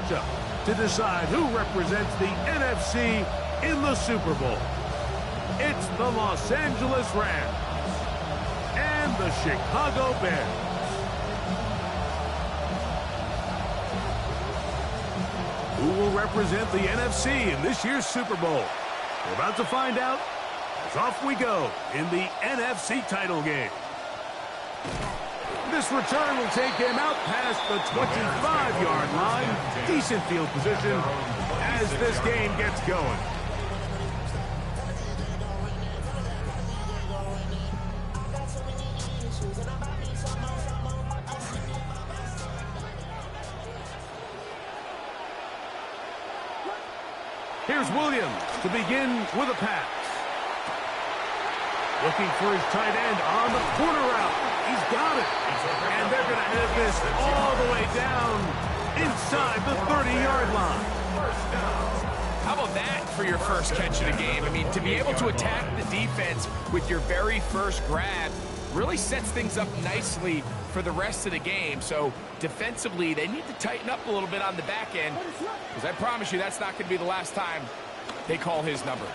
matchup to decide who represents the NFC in the Super Bowl. It's the Los Angeles Rams and the Chicago Bears. Who will represent the NFC in this year's Super Bowl? We're about to find out as off we go in the NFC title game. This return will take him out past the 25-yard line. Decent field position as this game gets going. Here's Williams to begin with a pass. Looking for his tight end on the corner route. He's got it. And they're going to have this all the way down inside the 30-yard line. How about that for your first catch of the game? I mean, to be able to attack the defense with your very first grab really sets things up nicely for the rest of the game. So defensively, they need to tighten up a little bit on the back end, because I promise you that's not going to be the last time they call his number.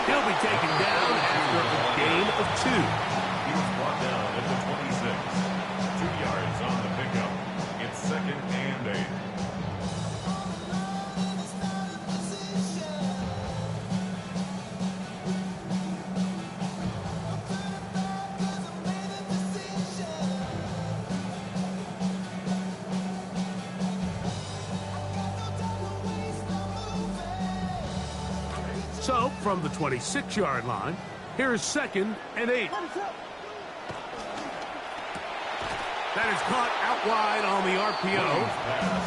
He'll be taken down after a gain of 2. He was brought down at the 26. 2 yards on the pickup. It's 2nd and 8. So, from the 26-yard line, here's 2nd and 8. That is caught out wide on the RPO,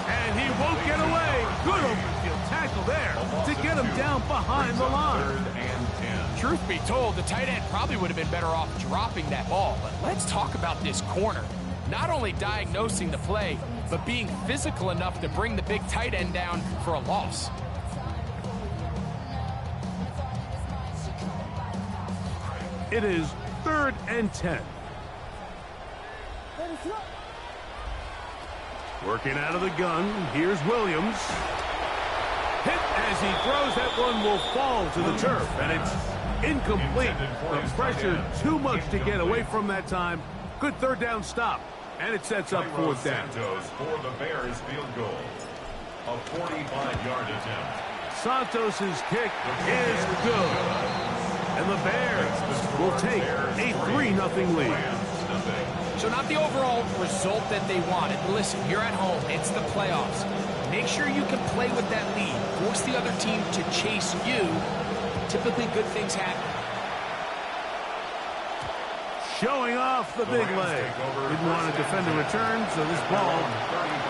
and he won't get away. Good overfield tackle there to get him down behind the line. 3rd and 10. Truth be told, the tight end probably would have been better off dropping that ball. But let's talk about this corner. Not only diagnosing the play, but being physical enough to bring the big tight end down for a loss. It is 3rd and 10. Working out of the gun, here's Williams. Hit as he throws, that one will fall to the turf, and it's incomplete. The pressure too much to get away from that time. Good 3rd down stop, and it sets up 4th down. Santos for the Bears field goal. A 45-yard attempt. Santos's kick is good. And the Bears will take a 3-0 lead. So not the overall result that they wanted. Listen, you're at home. It's the playoffs. Make sure you can play with that lead. Force the other team to chase you. Typically, good things happen. Showing off the big leg. Didn't want to defend the return, so this ball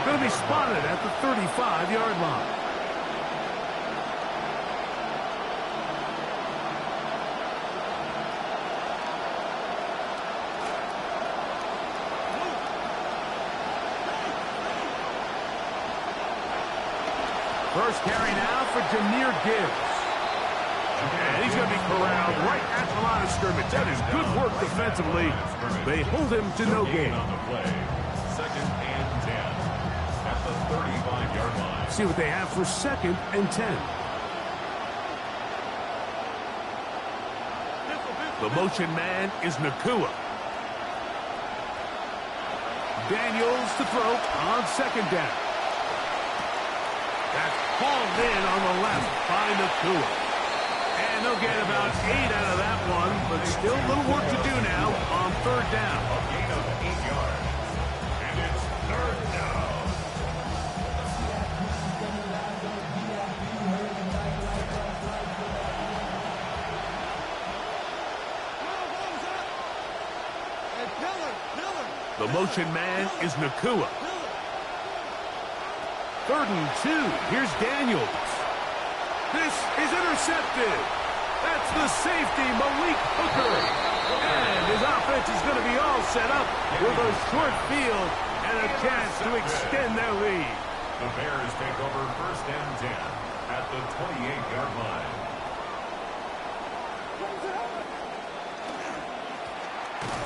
going to be spotted at the 35-yard line. First carry now for Jahmyr Gibbs. And he's going to be corralled right at the line of scrimmage. That is good work defensively. They hold him to no gain. 2nd and 10 at the 35-yard line. See what they have for 2nd and 10. The motion man is Nakua. Daniels to throw on 2nd down. That's hauled in on the left by Nakua. And they'll get about 8 out of that one, but still a little work to do now on 3rd down. A gain of 8 yards. And it's 3rd down. The motion man is Nakua. 3rd and 2. Here's Daniels. This is intercepted. That's the safety, Malik Hooker. And his offense is going to be all set up with a short field and a chance to extend their lead. The Bears take over 1st and 10 at the 28-yard line.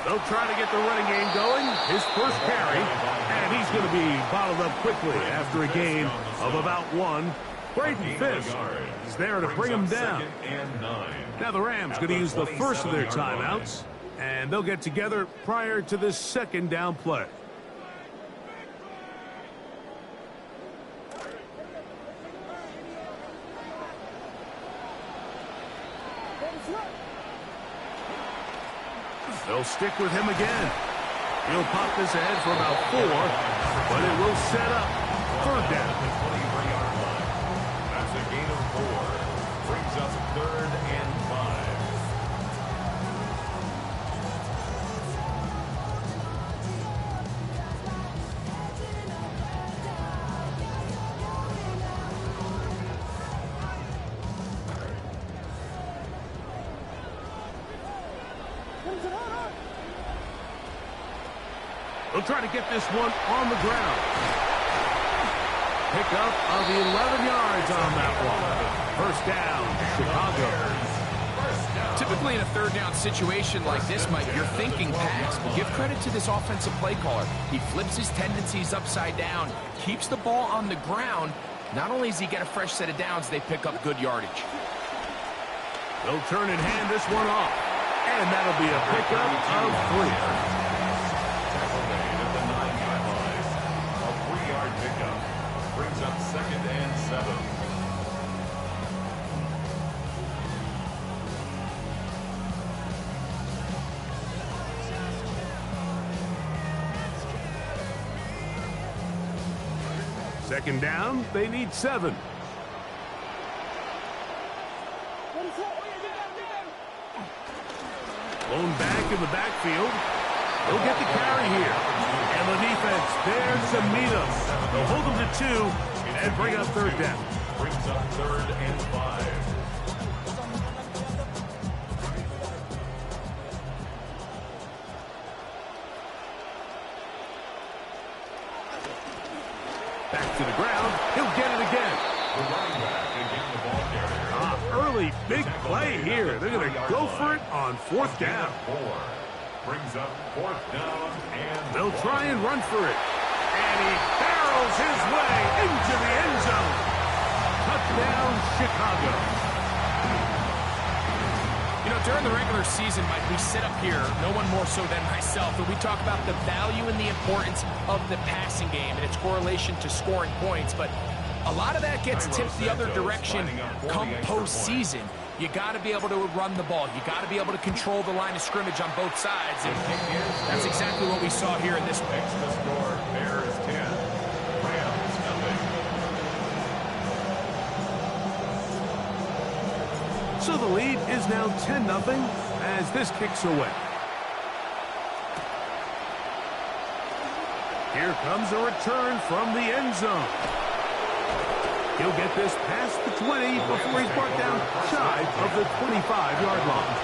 They'll try to get the running game going. His first carry, and he's going to be bottled up quickly after a gain of about 1. Braden Fisk is there to bring him down. Now the Rams going to use the first of their timeouts, and they'll get together prior to this second down play. They'll stick with him again. He'll pop this ahead for about 4, but it will set up 3rd down. That's a gain of 4. Brings up 3rd and 5. They'll try to get this one on the ground. Pick up of 11 yards on that one. 1st down, Chicago. Typically in a 3rd down situation like this, Mike, you're thinking pass. But give credit to this offensive play caller. He flips his tendencies upside down, keeps the ball on the ground. Not only does he get a fresh set of downs, they pick up good yardage. They'll turn and hand this one off. And that'll be a pickup of 3. Brings up 2nd and 7. Second down, they need 7. Blown back in the backfield. He'll get the carry here. And the defense there to meet him. They'll hold him to 2 and bring up 3rd down. Brings up 3rd and 5. Back to the ground. He'll get it again. The running back again, the ball carrier. Early big play here. They're going to go for it on 4th down. 4. Brings up 4th down and they'll try and run for it. And he barrels his way into the end zone. Touchdown, Chicago. You know, during the regular season, Mike, we sit up here, no one more so than myself, and we talk about the value and the importance of the passing game and its correlation to scoring points. But a lot of that gets tipped the other direction come postseason. You got to be able to run the ball. You got to be able to control the line of scrimmage on both sides. And that's exactly what we saw here in this one. The score, Bears 10, Rams nothing. So the lead is now 10-0 as this kicks away. Here comes a return from the end zone. He'll get this past the 20 before he's brought down shy of the 25-yard line.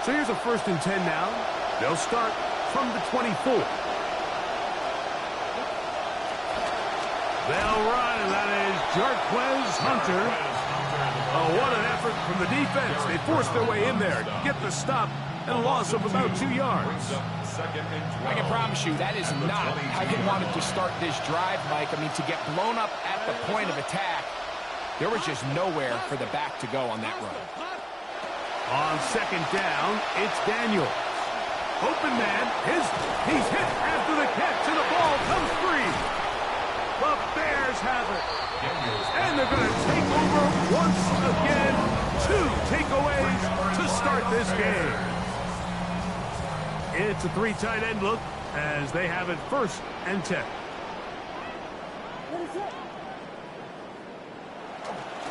So here's a 1st and 10 now. They'll start from the 24. They'll run, and that is Jarquez Hunter. Oh, what an effort from the defense. They forced their way in there, get the stop, and a loss of about 2 yards. I can promise you that is not how you wanted to start this drive, Mike. I mean, to get blown up at the point of attack, there was just nowhere for the back to go on that run. On 2nd down, it's Daniels. Open man, he's hit after the catch, and the ball comes free. The Bears have it. And they're going to take over once again. 2 takeaways to start this game. It's a 3 tight end look as they have it 1st and 10.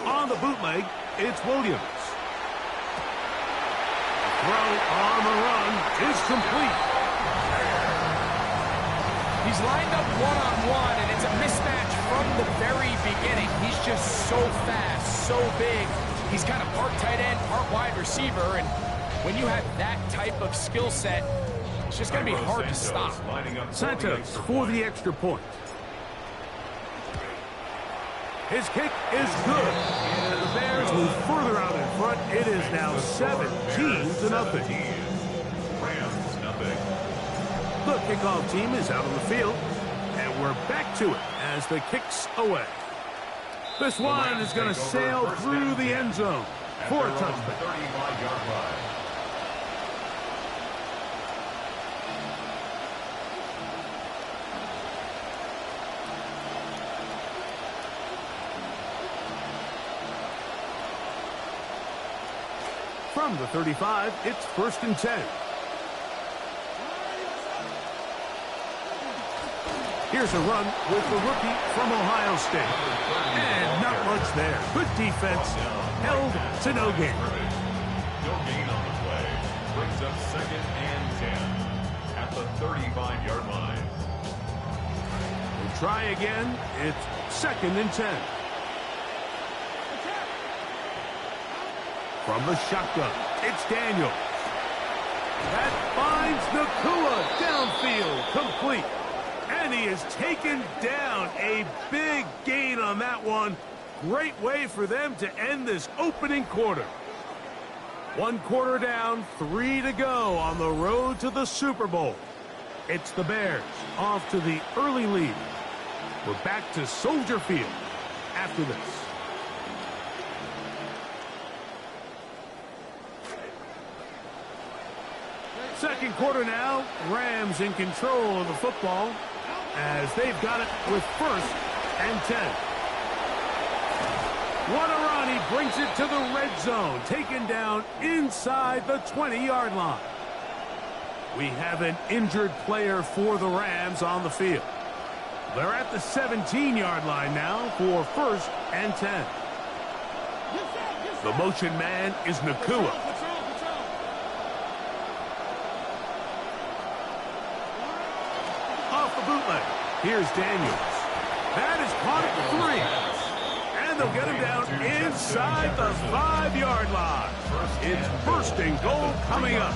On the bootleg, it's Williams. Throw on the run is complete. He's lined up one-on-one, and it's a mismatch from the very beginning. He's just so fast, so big. He's kind of part tight end, part wide receiver, and when you have that type of skill set, it's just going to be hard to stop. Santos for the extra point. His kick is good. And the Bears move further out in front. It is now 17-0. Rams, nothing. The kickoff team is out on the field. And we're back to it as the kick's away. This one is going to sail through the end zone for a touchdown. 35-yard line. From the 35, it's 1st and 10. Here's a run with the rookie from Ohio State. And not much there. Good defense. Held to no gain. No gain on the play. Brings up 2nd and 10 at the 35-yard line. We'll try again. It's 2nd and 10. From the shotgun, it's Daniels. That finds Nakua downfield, complete. And he is taken down. A big gain on that one. Great way for them to end this opening quarter. 1 quarter down, 3 to go on the road to the Super Bowl. It's the Bears off to the early lead. We're back to Soldier Field after this. Second quarter now, Rams in control of the football as they've got it with 1st and 10. What a run, he brings it to the red zone, taken down inside the 20-yard line. We have an injured player for the Rams on the field. They're at the 17-yard line now for 1st and 10. The motion man is Nakua. Off the bootleg. Here's Daniels. That is caught at the 3. And they'll get him down inside the 5-yard line. It's 1st and goal coming up.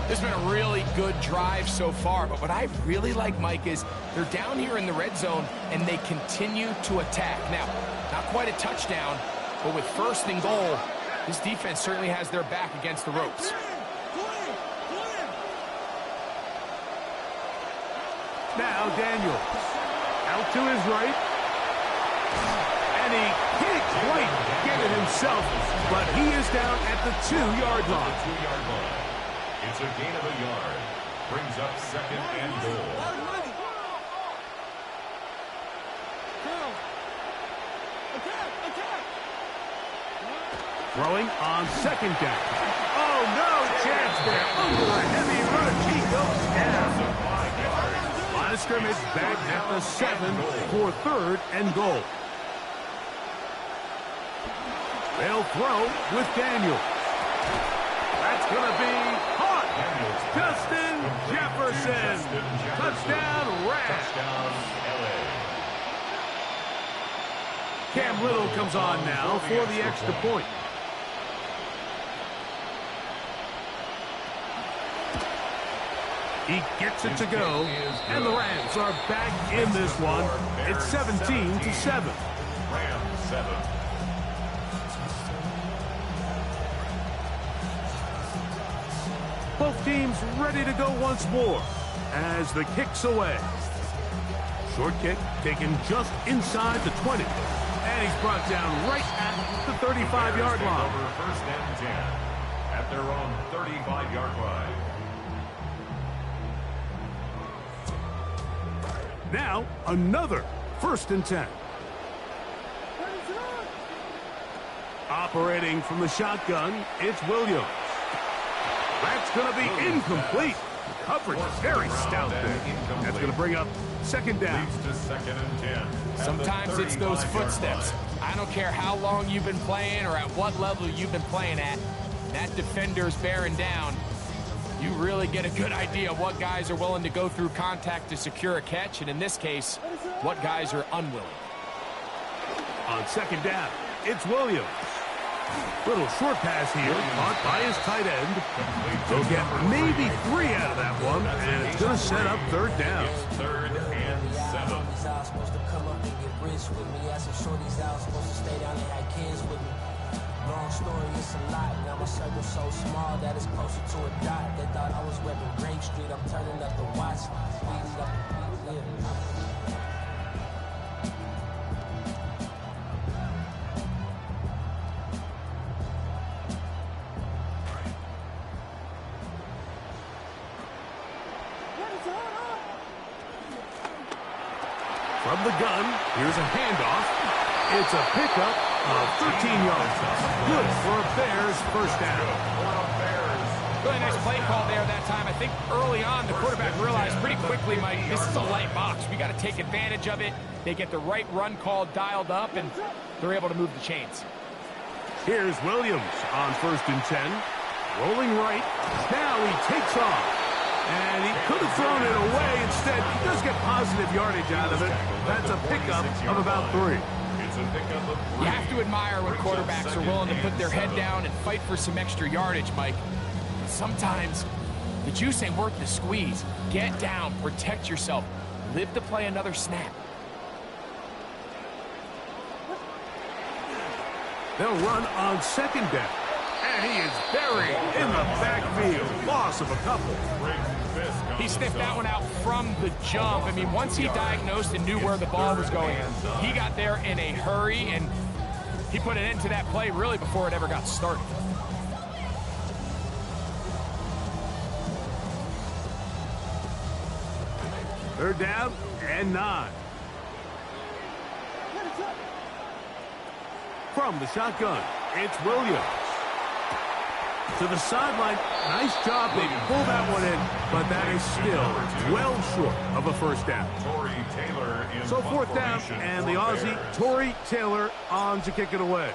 This has been a really good drive so far, but what I really like, Mike, is they're down here in the red zone, and they continue to attack. Now, not quite a touchdown, but with 1st and goal, this defense certainly has their back against the ropes. Now Daniels out to his right, and he can't quite get it himself, but he is down at the 2-yard line. It's a gain of a yard. Brings up 2nd and goal. Throwing on 2nd down. Oh, no chance there. Under a heavy rush, he goes down. Line of scrimmage back at the 7 for 3rd and goal. They'll throw with Daniels. That's going to be caught. Justin Jefferson. Touchdown, Rams. Touchdown, LA. Cam Little comes on now for the extra point. He gets it to go, and the Rams are back in this one. It's 17-7. Rams 7. Both teams ready to go once more as the kick's away. Short kick taken just inside the 20. And he's brought down right at the 35-yard line. Over 1st and 10 at their own 35-yard line. Now, another 1st and 10. Operating from the shotgun, it's Williams. That's going to be incomplete. Coverage very stout there. That's going to bring up 2nd down. Leads to 2nd and 10. Sometimes it's those footsteps. I don't care how long you've been playing or at what level you've been playing at. That defender's bearing down. You really get a good idea of what guys are willing to go through contact to secure a catch, and in this case, what guys are unwilling. On 2nd down, it's Williams. Little short pass here, caught by his tight end. They'll get maybe 3 out of that one, and it's going to set up third down. It's 3rd and 7. Long story, it's a lot. Now my circle's so small that it's closer to a dot. They thought I was repping Grape Street. I'm turning up the watch. Speeding up the beat, From the gun, here's a handoff. It's a pickup of 13 yards. Good for a Bears first down. Really nice play call there that time. I think early on, the quarterback realized pretty quickly, Mike, this is a light box. We got to take advantage of it. They get the right run call dialed up, and they're able to move the chains. Here's Williams on 1st and 10. Rolling right. Now he takes off. And he could have thrown it away. Instead, he does get positive yardage out of it. That's a pickup of about 3. You have to admire when quarterbacks are willing to put their head down and fight for some extra yardage, Mike. But sometimes the juice ain't worth the squeeze. Get down, protect yourself, live to play another snap. They'll run on 2nd down. And he is buried in the backfield. Loss of a couple. He sniffed that one out from the jump. I mean, once he diagnosed and knew where the ball was going, he got there in a hurry, and he put an end to that play really before it ever got started. Third down and 9. From the shotgun, it's Williams. To the sideline. Nice job. They pull that one in, but that is still well short of a first down. So 4th down, and the Aussie, Torrey Taylor, on to kick it away.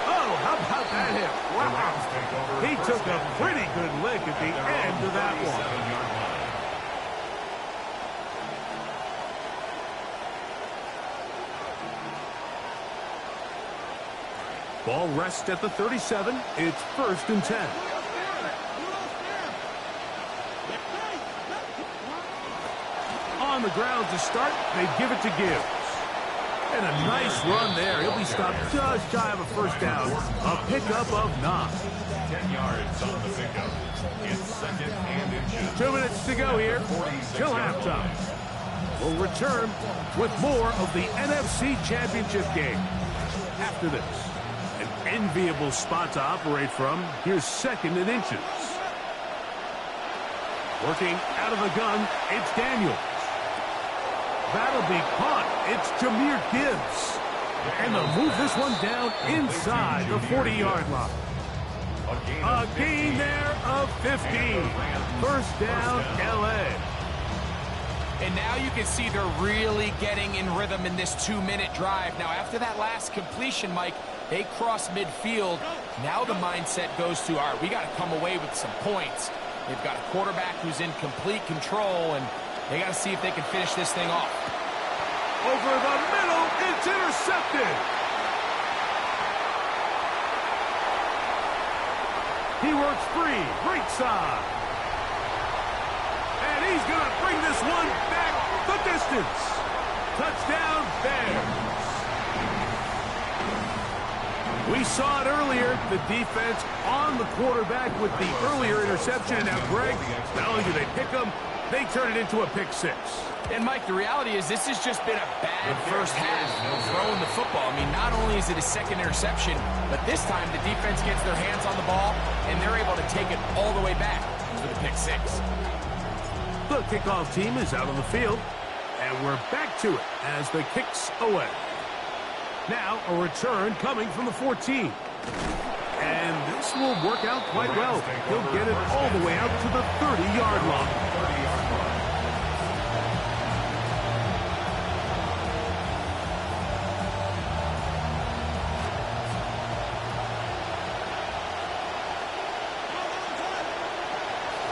Oh, how about that hit? Wow. He took a pretty good lick at the end of that one. Ball rests at the 37. It's 1st and 10. On the ground to start, they give it to Gibbs. And a nice run there. He'll be stopped just shy of a first down. A pickup of 9. 10 yards on the pickup. It's 2nd and inches. 2 minutes to go here till halftime. We'll return with more of the NFC Championship game after this. Enviable spot to operate from. Here's 2nd and inches. Working out of the gun, it's Daniels. That'll be caught. It's Jahmyr Gibbs. And they'll move this one down inside the 40-yard line. A gain there of 15. First down, L.A. And now you can see they're really getting in rhythm in this 2-minute drive. Now, after that last completion, Mike, they cross midfield. Now the mindset goes to, all right, we got to come away with some points. They've got a quarterback who's in complete control, and they got to see if they can finish this thing off. Over the middle, it's intercepted. He works free, right side. And he's going to bring this one back the distance. Touchdown, Bears. We saw it earlier, the defense on the quarterback with the earlier interception. And now, Greg, not only do they pick him, they turn it into a pick 6. And, Mike, the reality is this has just been a bad first half throwing the football. I mean, not only is it a 2nd interception, but this time the defense gets their hands on the ball, and they're able to take it all the way back for the pick 6. The kickoff team is out on the field, and we're back to it as the kicks away. Now a return coming from the 14. And this will work out quite well. He'll get it all the way out to the 30-yard line.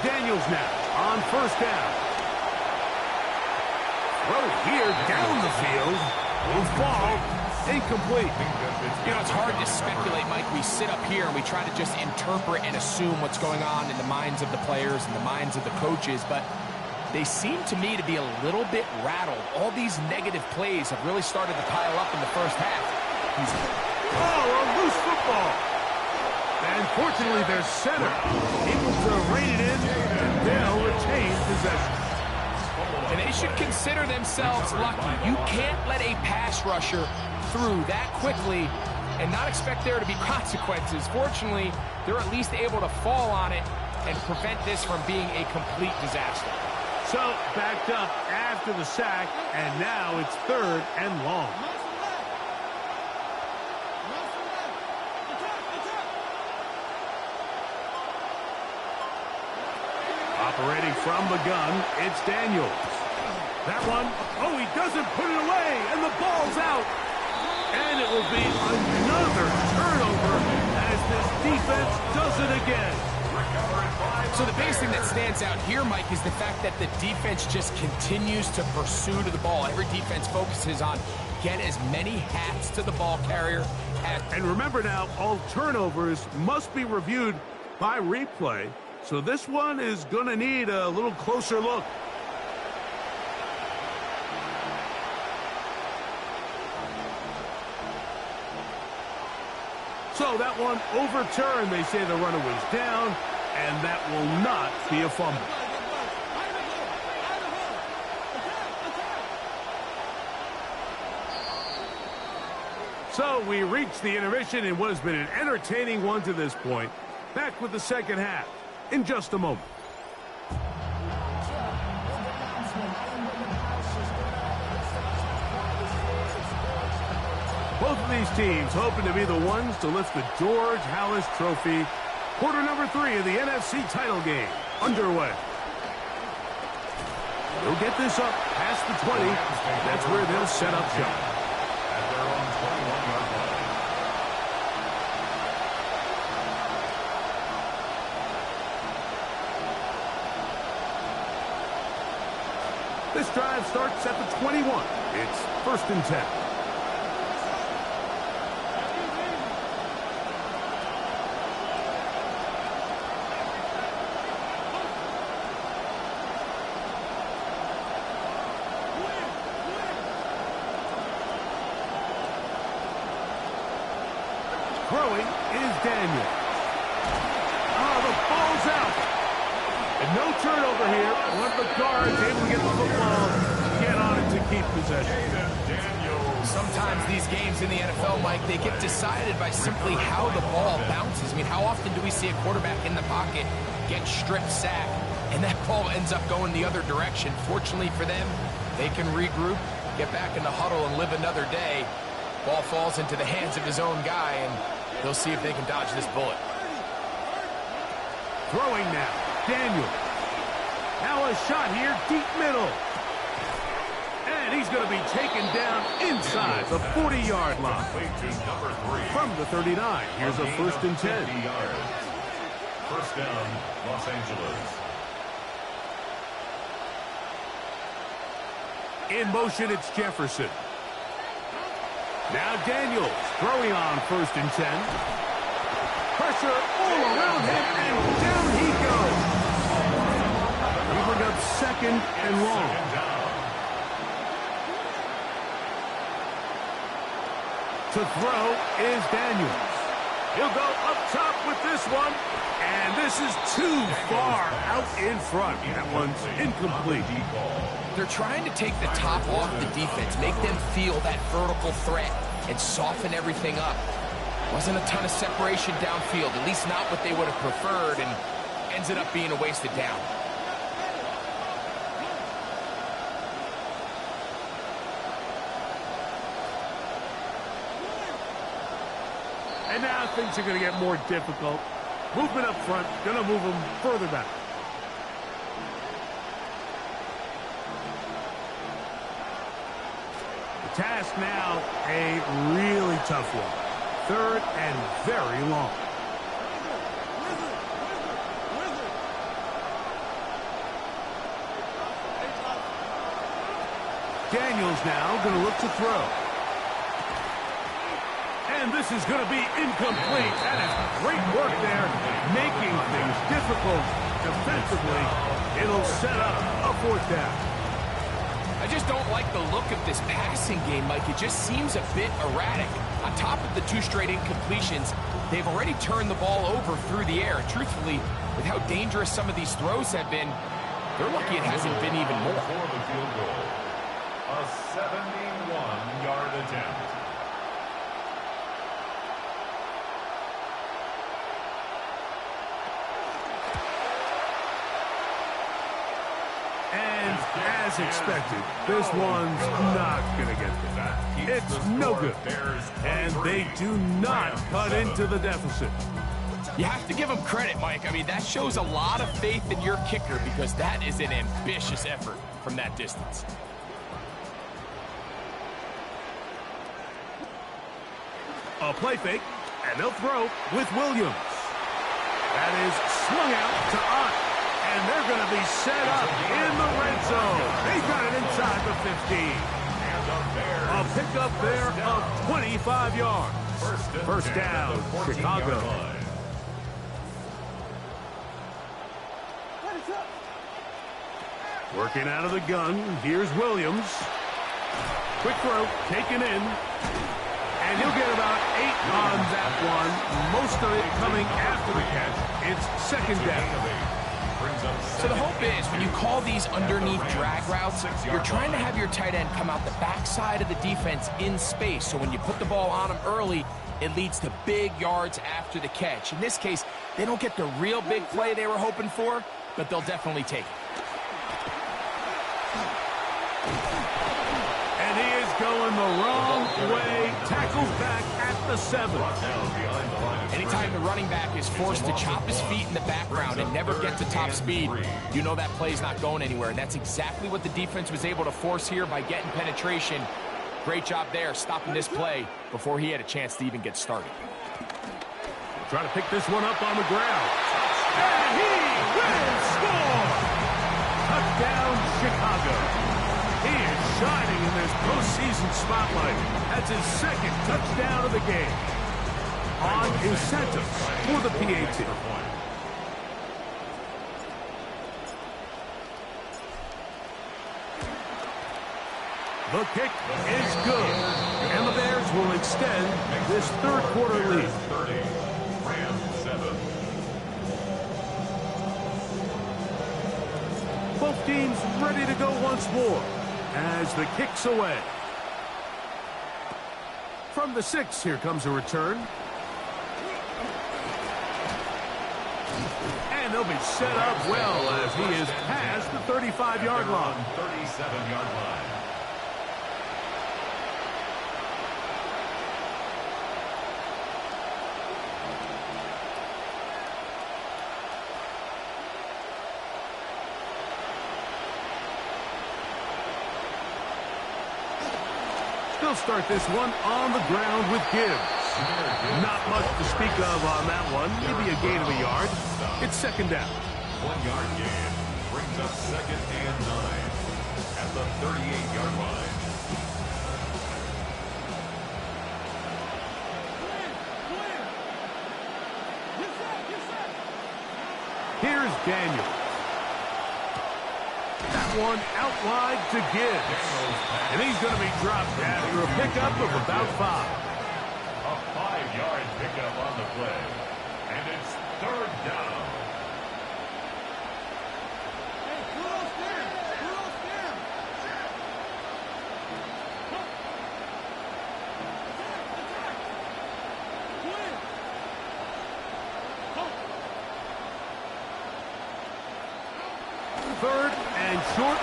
Daniels now on first down. Throw here down the field. Will fall. Incomplete. You know, it's hard to speculate, Mike. We sit up here and we try to just interpret and assume what's going on in the minds of the players and the minds of the coaches, but they seem to me to be a little bit rattled. All these negative plays have really started to pile up in the first half. Oh, a loose football. And fortunately, their center able to rein it in, and they'll retain possession. And they should consider themselves lucky. You can't let a pass rusher through that quickly and not expect there to be consequences. Fortunately, they're at least able to fall on it and prevent this from being a complete disaster. So, backed up after the sack, and now it's 3rd and long. Operating from the gun, it's Daniels. That one, oh, he doesn't put it away, and the ball's out. And it will be another turnover as this defense does it again. So the biggest thing that stands out here, Mike, is the fact that the defense just continues to pursue to the ball. Every defense focuses on get as many hats to the ball carrier as... And remember now, all turnovers must be reviewed by replay. So this one is going to need a little closer look. So that one overturned. They say the runner was down, and that will not be a fumble. So we reach the intermission in what has been an entertaining one to this point. Back with the second half in just a moment. Both of these teams hoping to be the ones to lift the George Halas Trophy. Quarter number 3 of the NFC title game underway. They'll get this up past the 20. That's where they'll set up shop. At their own 21-yard line. This drive starts at the 21. It's 1st and 10. Throwing is Daniel. Oh, the ball's out. And no turnover here. One of the guards able to get the football, get on it to keep possession. Sometimes these games in the NFL, Mike, they get decided by simply how the ball bounces. I mean, how often do we see a quarterback in the pocket get strip sacked, and that ball ends up going the other direction? Fortunately for them, they can regroup, get back in the huddle, and live another day. Ball falls into the hands of his own guy, and they'll see if they can dodge this bullet. Throwing now, Daniel. Now a shot here, deep middle. And he's going to be taken down inside the 40-yard line. From the 39, here's a 1st and 10. First down, Los Angeles. In motion, it's Jefferson. Now Daniels throwing on 1st and 10. Pressure all around him, and down he goes. We bring up 2nd and long. To throw is Daniels. He'll go up top with this one, and this is too far out in front. That one's incomplete. They're trying to take the top off the defense, make them feel that vertical threat, and soften everything up. Wasn't a ton of separation downfield, at least not what they would have preferred, and ended up being a wasted down. And now things are going to get more difficult. Movement up front, going to move them further back. The task now, a really tough one. 3rd and very long. Daniels now going to look to throw. And this is going to be incomplete. That is great work there, making things difficult defensively. It'll set up a fourth down. I just don't like the look of this passing game, Mike. It just seems a bit erratic. On top of the 2 straight incompletions, they've already turned the ball over through the air. And truthfully, with how dangerous some of these throws have been, they're lucky it hasn't been even more. For the field goal, a 71-yard attempt. And as expected, this one's not going to get the back. It's no good. And they do not cut into the deficit. You have to give them credit, Mike. I mean, that shows a lot of faith in your kicker because that is an ambitious effort from that distance. A play fake, and they'll throw with Williams. That is swung out to Ott, and they're going to be set up in the red zone. They got it inside the 15. A pickup there of 25 yards. First down, Chicago. Working out of the gun, here's Williams. Quick throw, taken in. And he'll get about 8 on that one. Most of it coming after the catch. It's second down. So the hope is when you call these underneath drag routes, you're trying to have your tight end come out the backside of the defense in space. So when you put the ball on him early, it leads to big yards after the catch. In this case, they don't get the real big play they were hoping for, but they'll definitely take it. And he is going the wrong way. Tackles back at the 7. Anytime the running back is forced to chop his feet in the background and never get to top speed, you know that play's not going anywhere. And that's exactly what the defense was able to force here by getting penetration. Great job there, stopping this play before he had a chance to even get started. Try to pick this one up on the ground. And he will score! Touchdown, Chicago. He is shining in this postseason spotlight. That's his second touchdown of the game. On incentive for the PAT. The kick is good. And the Bears will extend this third quarter lead. 30, Rams 7. Both teams ready to go once more as the kick's away. From the 6, here comes a return. And they'll be set up well as he is past the 35-yard line. 37-yard line. They'll start this one on the ground with Gibbs. Not much to speak of on that one. Maybe a gain of a yard. It's second down. 1-yard gain brings up second and 9 at the 38-yard line. Here's Daniels. That one out wide to Gibbs. And he's going to be dropped after a pickup of about 5. A 5-yard pickup on the play. And it's third down. Third and short.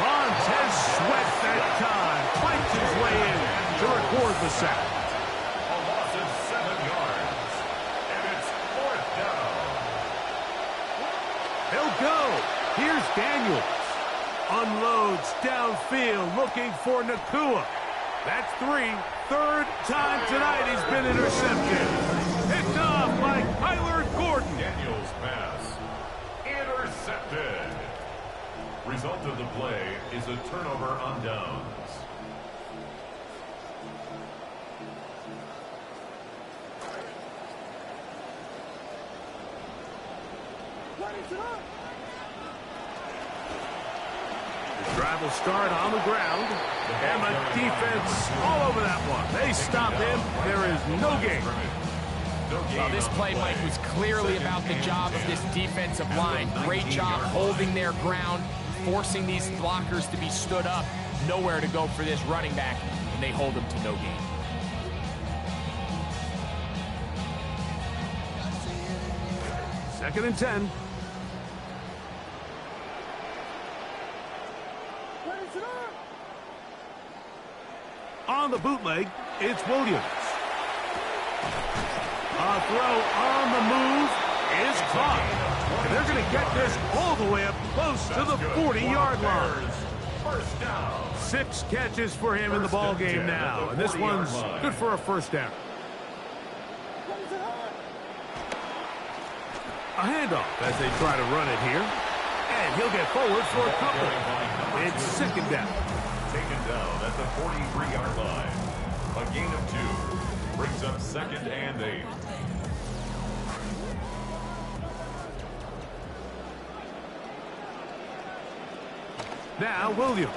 Montez Sweat that time. Fights his way in to record the sack. A loss of 7 yards. And it's fourth down. He'll go. Here's Daniels. Unloads downfield looking for Nakua. That's 3. Third time tonight he's been intercepted. Picked off by Kyler Gordon. Daniels pass. Intercepted. Result of the play is a turnover on down. The drive will start on the ground. And the defense all over that one. They stop him. There is no gain. Well, this play, Mike, was clearly about the job of this defensive line. Great job holding their ground, forcing these blockers to be stood up. Nowhere to go for this running back, and they hold him to no gain. Second and 10. On the bootleg, it's Williams. A throw on the move is caught. And they're going to get this all the way up close to the 40-yard line. 6 catches for him in the ball game now. And this one's good for a first down. A handoff as they try to run it here. And he'll get forward for a couple. It's second down. Taken down at the 43-yard line. A gain of 2. Brings up second and 8. Now Williams.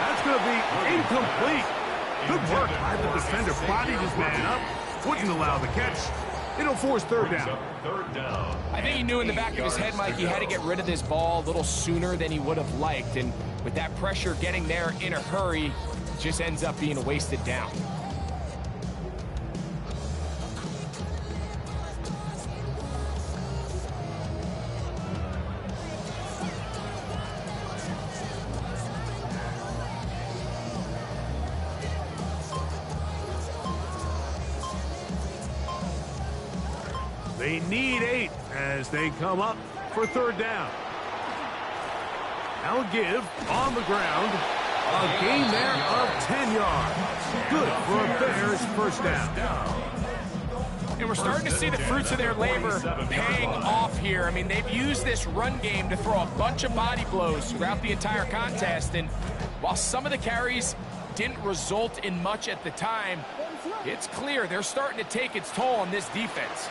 That's going to be incomplete. Good work by the defender. Bodied his man up. Wouldn't allow the catch. It'll force third down. I think he knew in the back of his head, Mike, he had to get rid of this ball a little sooner than he would have liked. And with that pressure getting there in a hurry, it just ends up being a wasted down. They need 8 as they come up for third down. Now a give on the ground. A gain there of 10 yards. Good for a Bears first down. And we're starting to see the fruits of their labor paying off here. I mean, they've used this run game to throw a bunch of body blows throughout the entire contest. And while some of the carries didn't result in much at the time, it's clear they're starting to take its toll on this defense.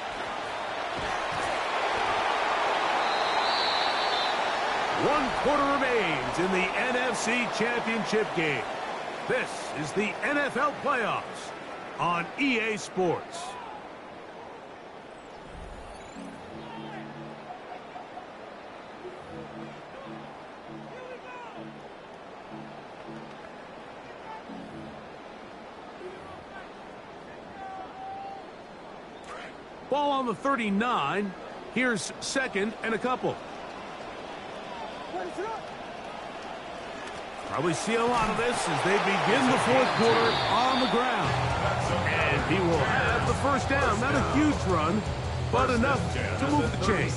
1 quarter remains in the NFC Championship game. This is the NFL playoffs on EA Sports. Ball on the 39. Here's second and a couple. Probably see a lot of this as they begin the fourth quarter on the ground. And he will have the first down. Not a huge run, but enough to move the chain.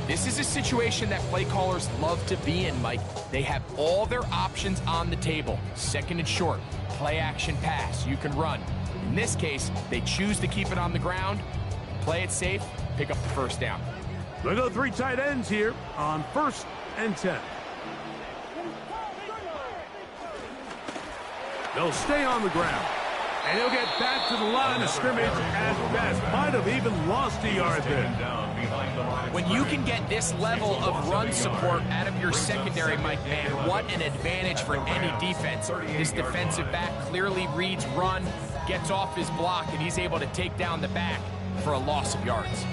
This is a situation that play callers love to be in, Mike. They have all their options on the table. Second and short, play action pass, you can run. In this case, they choose to keep it on the ground, play it safe, pick up the first down. They go 3 tight ends here on first and 10. They'll stay on the ground. And he'll get back to the line of scrimmage at best. Might have even lost a yard there. When you can get this level of run support out of your secondary, Mike, man, what an advantage for any defense. This defensive back clearly reads run, gets off his block, and he's able to take down the back for a loss of yards.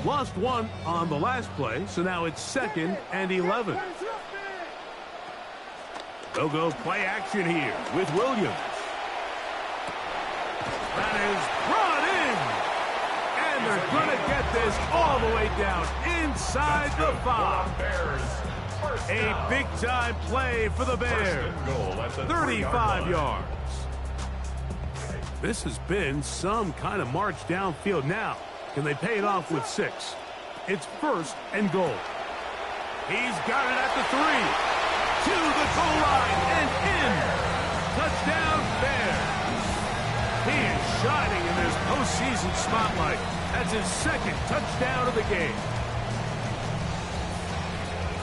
Lost 1 on the last play, so now it's second and 11. They'll go play action here with Williams. That is brought in. And they're going to get this all the way down inside the 5. A big-time play for the Bears. 35 yards. This has been some kind of march downfield. Now, can they pay it off with 6? It's first and goal. He's got it at the 3. To the goal line and in. Touchdown, Bears. He is shining in this postseason spotlight. That's his second touchdown of the game.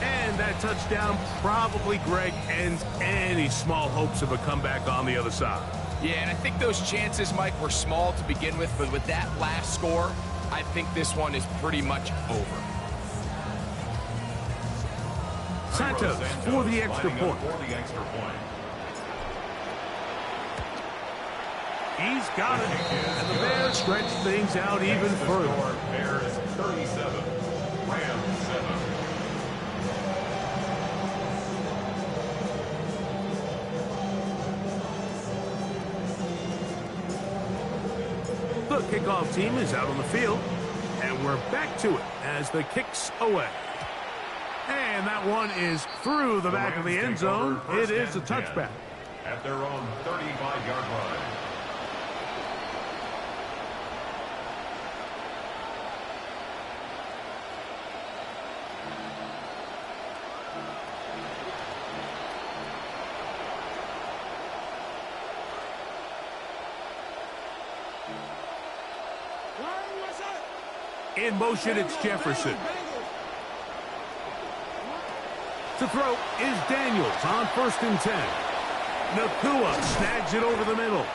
And that touchdown probably, Greg, ends any small hopes of a comeback on the other side. Yeah, and I think those chances, Mike, were small to begin with, but with that last score, I think this one is pretty much over. Santos for the extra point. He's got it. And the Bears stretch things out even further. Bears 37, Rams 7. The kickoff team is out on the field, and we're back to it as the kick's away. And that one is through the back of the end zone. It is a touchback. At their own 35-yard line. In motion, it's Jefferson. To throw is Daniels on 1st and 10. Nakua snags it over the middle.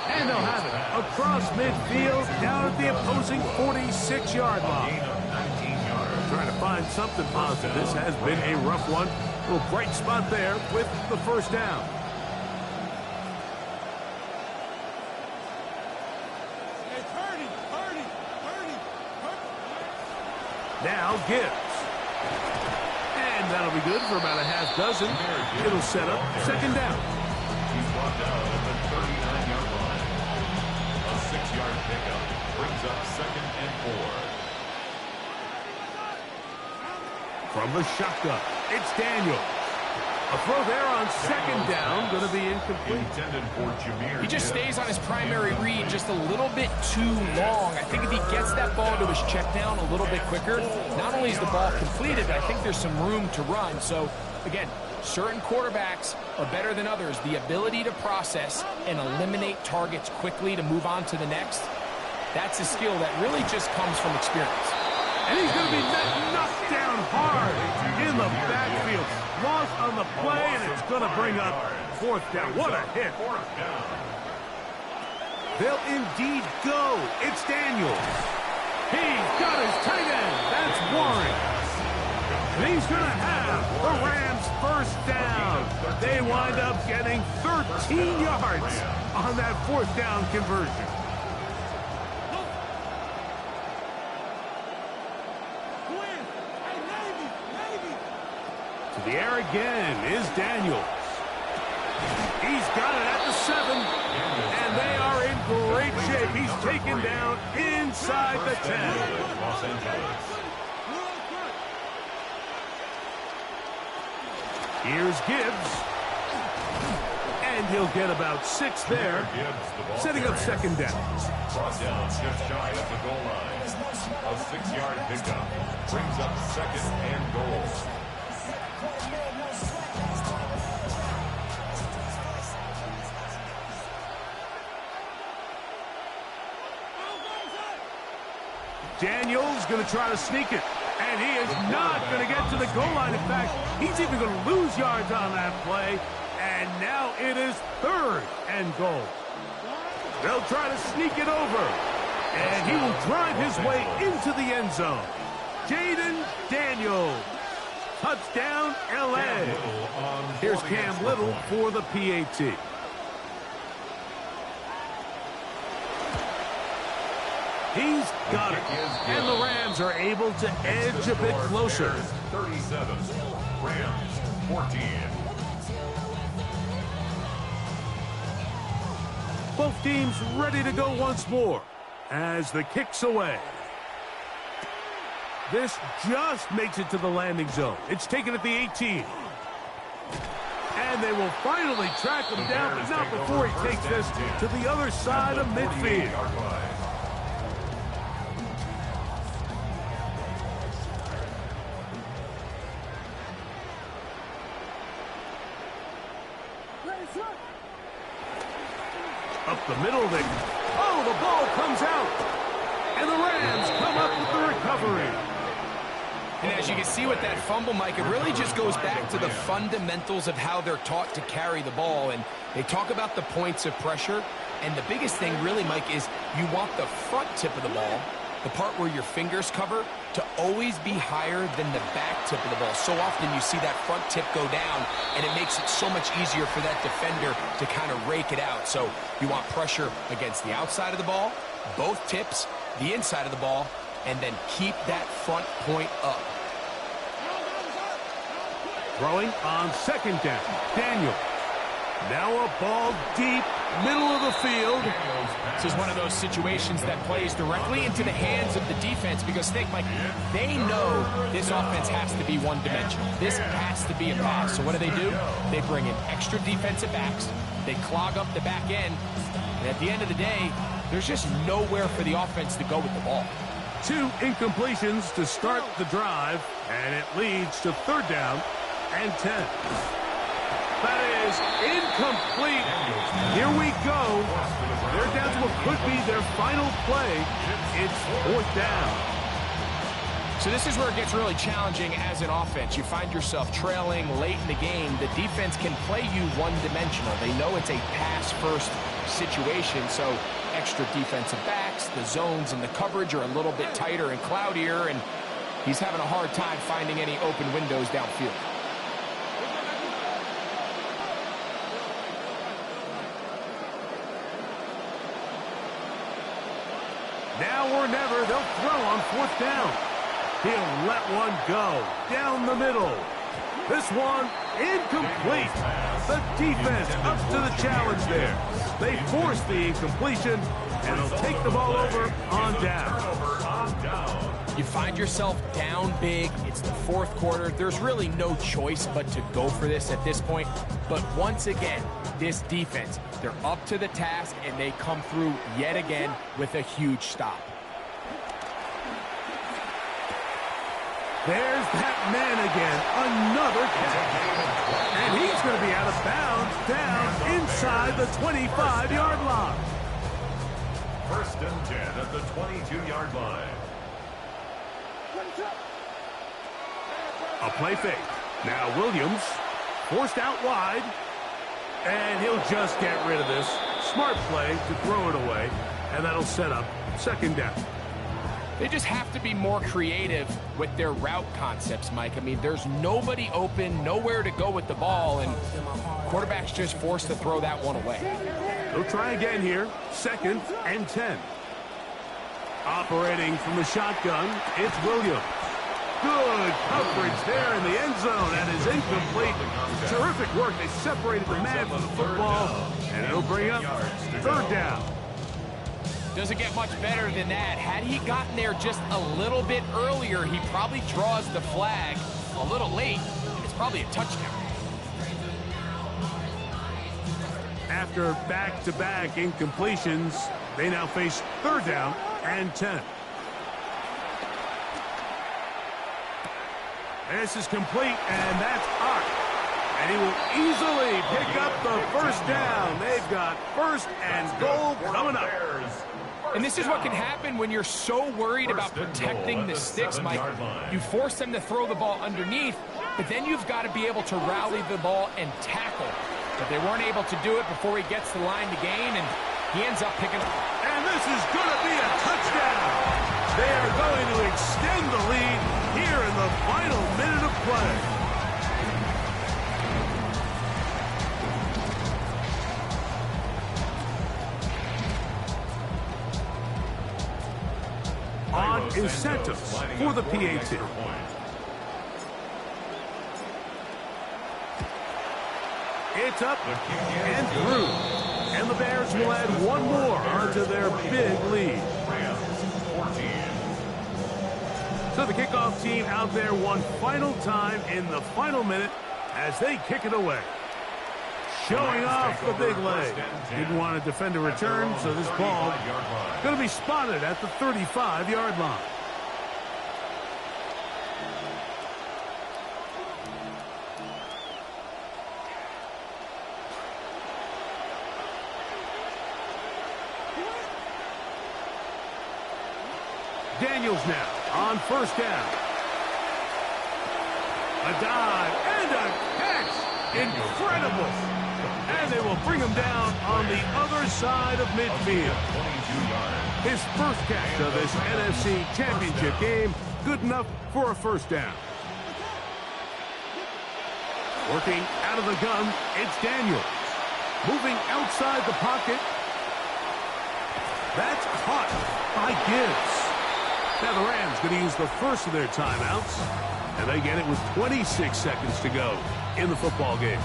And they'll have it across midfield down at the opposing 46-yard line. Trying to find something positive. This has been a rough one. A little bright spot there with the first down. Now Gibbs. And that'll be good for about a half dozen. It'll set up 2nd down. He's brought down at the 39-yard line. A 6-yard pickup brings up 2nd and 4. From the shotgun, it's Daniels. A throw there on 2nd down, going to be incomplete. Intended for Jameer. He just stays on his primary read just a little bit too long. I think if he gets that ball to his check down a little bit quicker, not only is the ball completed, but I think there's some room to run. So, again, certain quarterbacks are better than others. The ability to process and eliminate targets quickly to move on to the next, that's a skill that really just comes from experience. And he's going to be knocked down hard in the backfield. Loss on the play, and it's going to bring up 4th down. What a hit. They'll indeed go. It's Daniels. He's got his tight end. That's Warren. And he's going to have the Rams 1st down. They wind up getting 13 yards on that 4th down conversion. To the air again is Daniels. He's got it at the 7, and they are in great shape. He's taken down inside the 10. Here's Gibbs. And he'll get about 6 there, setting up 2nd down. Brought down just shy of the goal line. A 6-yard pickup brings up 2nd and goal. Daniels going to try to sneak it, and he is not going to get to the goal line. In fact, he's even going to lose yards on that play, and now it is 3rd and goal. They'll try to sneak it over, and he will drive his way into the end zone. Jaden Daniels, touchdown L.A. Here's Cam Little for the PAT. He's got it, and the Rams are able to edge a bit closer. 37, Rams 14. Both teams ready to go once more as the kick's away. This just makes it to the landing zone. It's taken at the 18. And they will finally track him down, but not before he takes this to the other side of midfield. Up the middle there. Oh, the ball comes out. And the Rams come up with the recovery. And as you can see with that fumble, Mike, it really just goes back to the fundamentals of how they're taught to carry the ball. And they talk about the points of pressure. And the biggest thing really, Mike, is you want the front tip of the ball the part where your fingers cover, to always be higher than the back tip of the ball. So often you see that front tip go down, and it makes it so much easier for that defender to kind of rake it out. So you want pressure against the outside of the ball, both tips, the inside of the ball, and then keep that front point up. Throwing on second down. Daniel. Now a ball deep, middle of the field. This is one of those situations that plays directly into the hands of the defense because think, Mike, they know this offense has to be one-dimensional. This has to be a pass. So what do? They bring in extra defensive backs. They clog up the back end. And at the end of the day, there's just nowhere for the offense to go with the ball. 2 incompletions to start the drive, and it leads to third down and 10. That is incomplete. Here we go. They're down to what could be their final play. It's fourth down. So this is where it gets really challenging as an offense. You find yourself trailing late in the game. The defense can play you one-dimensional. They know it's a pass-first situation, so extra defensive backs, the zones and the coverage are a little bit tighter and cloudier, and he's having a hard time finding any open windows downfield. Now or never, they'll throw on fourth down. He'll let one go down the middle. This one incomplete. The defense up to the challenge there. They force the incompletion, and they'll take the ball over on down. You find yourself down big. It's the fourth quarter. There's really no choice but to go for this at this point. But once again, this defense, they're up to the task, and they come through yet again with a huge stop. There's that man again, another catch. And he's going to be out of bounds down inside the 25-yard line. First and 10 at the 22-yard line. A play fake. Now Williams forced out wide. And he'll just get rid of this. Smart play to throw it away. And that'll set up second down. They just have to be more creative with their route concepts, Mike. I mean, there's nobody open, nowhere to go with the ball, and quarterback's just forced to throw that one away. They'll try again here. Second and 10. Operating from the shotgun, it's Williams. Good coverage there in the end zone. That is incomplete. Terrific work. They separated the man from the football, and it'll bring up third down. Doesn't get much better than that. Had he gotten there just a little bit earlier, he probably draws the flag a little late. It's probably a touchdown. After back-to-back incompletions, they now face third down and 10. This is complete, and that's Art. And he will easily pick up the first down. They've got first and goal coming up. And this is what can happen when you're so worried about protecting the sticks, Mike. You force them to throw the ball underneath, but then you've got to be able to rally the ball and tackle. But they weren't able to do it before he gets the line to gain, and he ends up picking up. And this is going to be a touchdown. They are going to extend the lead here in the final minute of play. On incentives for the PAT. It's up and through. And the Bears will add one more onto their big lead. So the kickoff team out there one final time in the final minute as they kick it away. Showing off the big leg. Didn't want to defend a return, so this ball going to be spotted at the 35-yard line. Daniels now on first down. A dive and a catch. Incredible. And they will bring him down on the other side of midfield. 22 yards. His first catch of this NFC Championship game, good enough for a first down. Working out of the gun, it's Daniels. Moving outside the pocket. That's caught by Gibbs. Now the Rams going to use the first of their timeouts, and they get it with 26 seconds to go in the football game.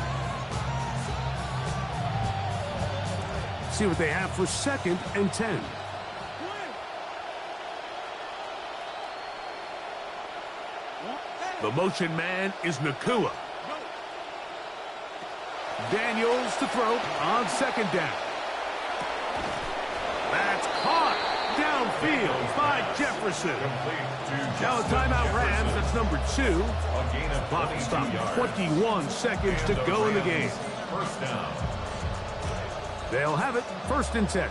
See what they have for 2nd and 10. The motion man is Nakua. Daniels to throw on 2nd down. That's caught downfield by Jefferson. Now a timeout Rams, that's number 2. Clock stopped 21 seconds to go in the game. First down. They'll have it 1st and 10.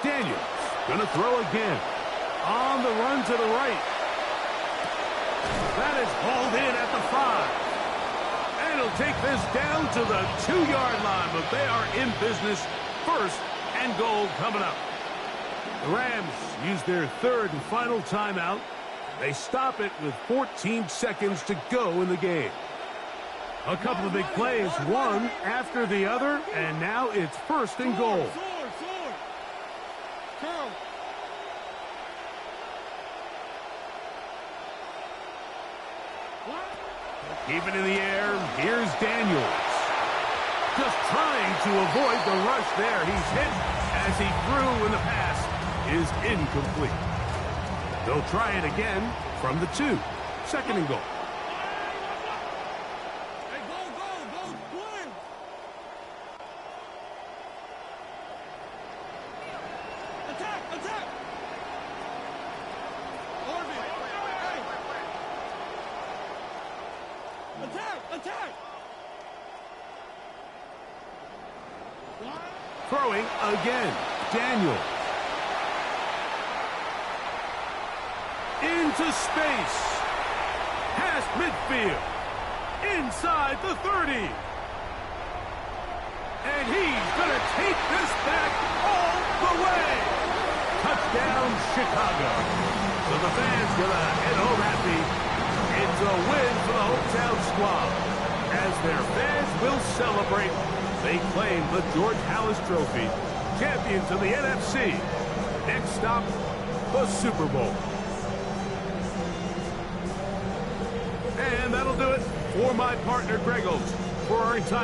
Daniels gonna throw again. On the run to the right. That is hauled in at the 5. And he'll take this down to the 2-yard line, but they are in business. 1st and goal coming up. The Rams use their 3rd and final timeout. They stop it with 14 seconds to go in the game. A couple of big plays, one after the other, and now it's 1st and goal. Keep it in the air. Here's Daniels. Just trying to avoid the rush there. He's hit as he threw, and the pass is incomplete. They'll try it again from the 2. 2nd and goal. Throwing again. Daniels. Into space. Past midfield. Inside the 30. And he's going to take this back all the way. Touchdown, Chicago. So the fans going to head home happy. It's a win for the hometown squad. As their fans will celebrate, they claim the George Halas Trophy. Champions of the NFC. Next stop, the Super Bowl. And that'll do it for my partner, Greg Oates. For our entire